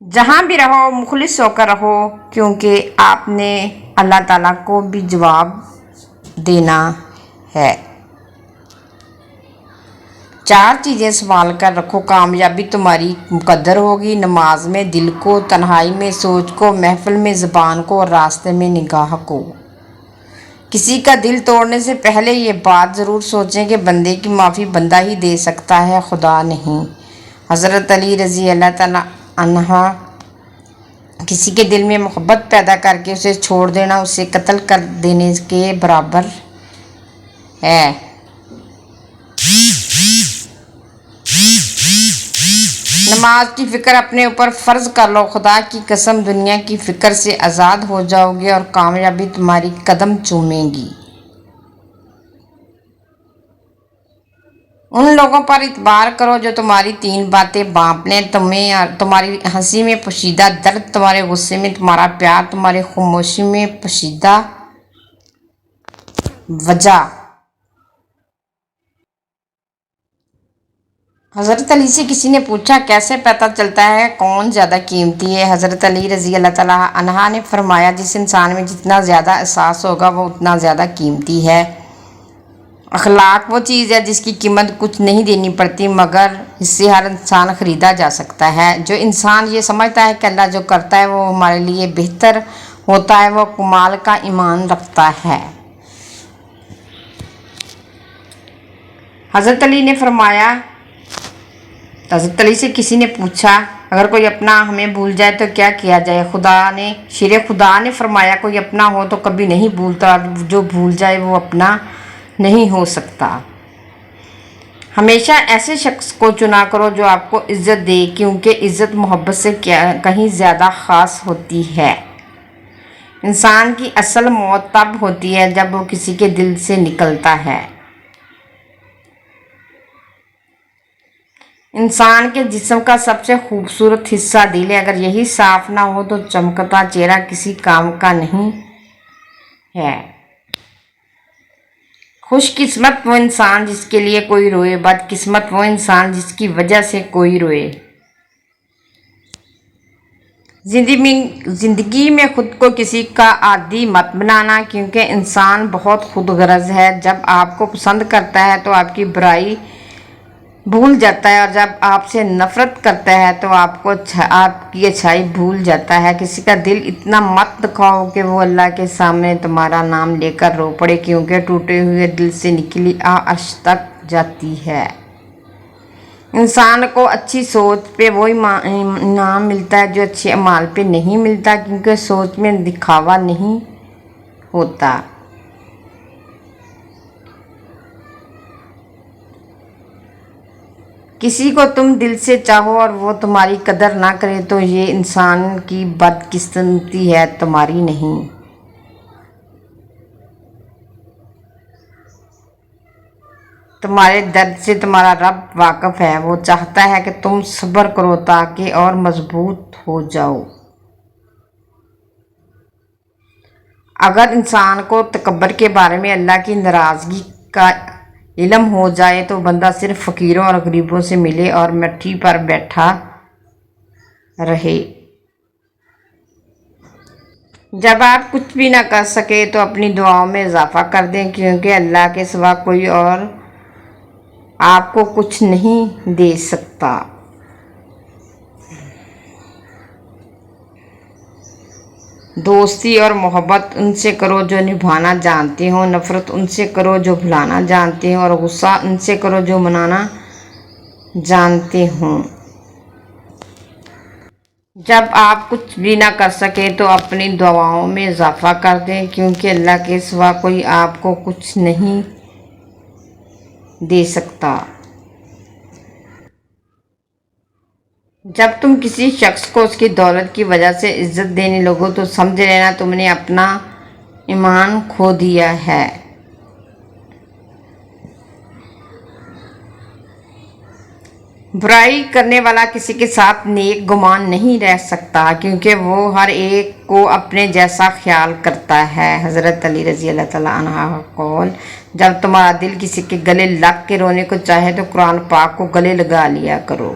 جہاں بھی رہو مخلص ہو کر رہو، کیونکہ آپ نے اللہ تعالیٰ کو بھی جواب دینا ہے۔ 4 چیزیں سنبھال کر رکھو، کامیابی تمہاری مقدر ہوگی۔ نماز میں دل کو، تنہائی میں سوچ کو، محفل میں زبان کو اور راستے میں نگاہ کو۔ کسی کا دل توڑنے سے پہلے یہ بات ضرور سوچیں کہ بندے کی معافی بندہ ہی دے سکتا ہے، خدا نہیں۔ حضرت علی رضی اللہ تعالیٰ عنہ، کسی کے دل میں محبت پیدا کر کے اسے چھوڑ دینا اسے قتل کر دینے کے برابر ہے۔ نماز کی فکر اپنے اوپر فرض کر لو، خدا کی قسم دنیا کی فکر سے آزاد ہو جاؤ گے اور کامیابی تمہاری قدم چومے گی۔ ان لوگوں پر اعتبار کرو جو تمہاری 3 باتیں بانپ لیں، تمہاری ہنسی میں پوشیدہ درد، تمہارے غصے میں تمہارا پیار، تمہاری خاموشی میں پوشیدہ وجہ۔ حضرت علی سے کسی نے پوچھا، کیسے پتہ چلتا ہے کون زیادہ قیمتی ہے؟ حضرت علی رضی اللہ تعالیٰ عنہ نے فرمایا، جس انسان میں جتنا زیادہ احساس ہوگا وہ اتنا زیادہ قیمتی ہے۔ اخلاق وہ چیز ہے جس کی قیمت کچھ نہیں دینی پڑتی، مگر اس سے ہر انسان خریدا جا سکتا ہے۔ جو انسان یہ سمجھتا ہے کہ اللہ جو کرتا ہے وہ ہمارے لیے بہتر ہوتا ہے، وہ کمال کا ایمان رکھتا ہے۔ حضرت علی سے کسی نے پوچھا، اگر کوئی اپنا ہمیں بھول جائے تو کیا کیا جائے؟ شیر خدا نے فرمایا، کوئی اپنا ہو تو کبھی نہیں بھولتا، جو بھول جائے وہ اپنا نہیں ہو سکتا۔ ہمیشہ ایسے شخص کو چنا کرو جو آپ کو عزت دے، کیونکہ عزت محبت سے کہیں زیادہ خاص ہوتی ہے۔ انسان کی اصل موت تب ہوتی ہے جب وہ کسی کے دل سے نکلتا ہے۔ انسان کے جسم کا سب سے خوبصورت حصہ دل ہے، اگر یہی صاف نہ ہو تو چمکتا چہرہ کسی کام کا نہیں ہے۔ خوش قسمت وہ انسان جس کے لیے کوئی روئے، بد قسمت وہ انسان جس کی وجہ سے کوئی روئے۔ زندگی میں خود کو کسی کا عادی مت بنانا، کیونکہ انسان بہت خود غرض ہے۔ جب آپ کو پسند کرتا ہے تو آپ کی برائی بھول جاتا ہے، اور جب آپ سے نفرت کرتا ہے تو آپ کی اچھائی بھول جاتا ہے۔ کسی کا دل اتنا مت دکھاؤ کہ وہ اللہ کے سامنے تمہارا نام لے کر رو پڑے، کیونکہ ٹوٹے ہوئے دل سے نکلی آہ عرش تک جاتی ہے۔ انسان کو اچھی سوچ پہ وہی انعام ملتا ہے جو اچھے اعمال پہ نہیں ملتا، کیونکہ سوچ میں دکھاوا نہیں ہوتا۔ کسی کو تم دل سے چاہو اور وہ تمہاری قدر نہ کرے تو یہ انسان کی بدقسمتی ہے، تمہاری نہیں۔ تمہارے درد سے تمہارا رب واقف ہے، وہ چاہتا ہے کہ تم صبر کرو تاکہ اور مضبوط ہو جاؤ۔ اگر انسان کو تکبر کے بارے میں اللہ کی ناراضگی کا علم ہو جائے تو بندہ صرف فقیروں اور غریبوں سے ملے اور مٹی پر بیٹھا رہے۔ جب آپ کچھ بھی نہ کر سکے تو اپنی دعاؤں میں اضافہ کر دیں، کیونکہ اللہ کے سوا کوئی اور آپ کو کچھ نہیں دے سکتا۔ دوستی اور محبت ان سے کرو جو نبھانا جانتے ہوں، نفرت ان سے کرو جو بھلانا جانتے ہوں، اور غصہ ان سے کرو جو منانا جانتے ہوں۔ جب آپ کچھ بھی نہ کر سکے تو اپنی دعاؤں میں اضافہ کر دیں، کیونکہ اللہ کے سوا کوئی آپ کو کچھ نہیں دے سکتا۔ جب تم کسی شخص کو اس کی دولت کی وجہ سے عزت دینے لگو تو سمجھ لینا تم نے اپنا ایمان کھو دیا ہے۔ برائی کرنے والا کسی کے ساتھ نیک گمان نہیں رہ سکتا، کیونکہ وہ ہر ایک کو اپنے جیسا خیال کرتا ہے۔ حضرت علی رضی اللہ تعالیٰ عنہ کا قول، جب تمہارا دل کسی کے گلے لگ کے رونے کو چاہے تو قرآن پاک کو گلے لگا لیا کرو۔